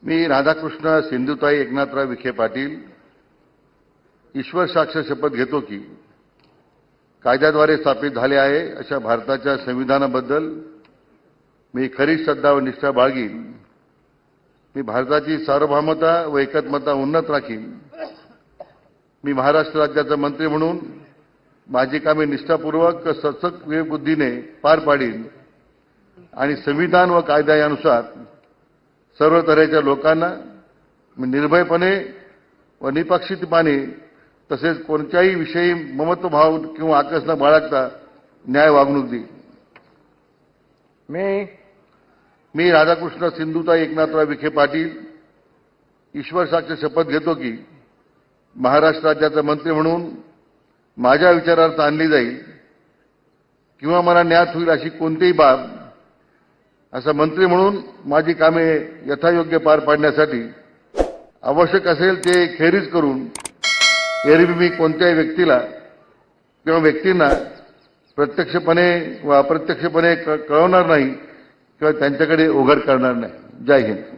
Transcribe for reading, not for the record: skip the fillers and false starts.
मी राधाकृष्ण सिंधुताई एकनाथराव विखे पाटील ईश्वर साक्ष शपथ घेतो की कायद्याद्वारे स्थापित झाले आहे अशा भारताच्या संविधानाबद्दल मी खरी श्रद्धा व निष्ठा बाळगीन। मी भारताची सार्वभौमता व एकात्मता उन्नत राखीन। मी महाराष्ट्र राज्याचा मंत्री म्हणून माझी कामे निष्ठापूर्वक सचक विवेकबुद्धीने पार पाडीन आणि संविधान व कायद्यानुसार सर्व तऱ्हेच्या लोकांना निर्भयपणे व निपक्षपातीपणे तसेच कोणत्याही विषयी ममत्वभाव किंवा आकस न बाळगता न्याय वागणूक देईन। मी राधाकृष्ण सिंधुताई एकनाथराव विखे पाटील ईश्वर साक्ष शपथ घेतो की महाराष्ट्र राज्याचा मंत्री म्हणून माझ्या विचारार्थ आणली जाईल किंवा मला न्याय होईल अशी कोणतीही बाब असा मंत्री म्हणून माझी कामे यथायोग्य पार पाडण्यासाठी आवश्यक असेल ते खेरीज करून एरवी मी कोणत्याही व्यक्तीला किंवा व्यक्तींना प्रत्यक्षपणे व अप्रत्यक्षपणे कळवणार नाही किंवा त्यांच्याकडे ओघळ करणार नाही। जय हिंद।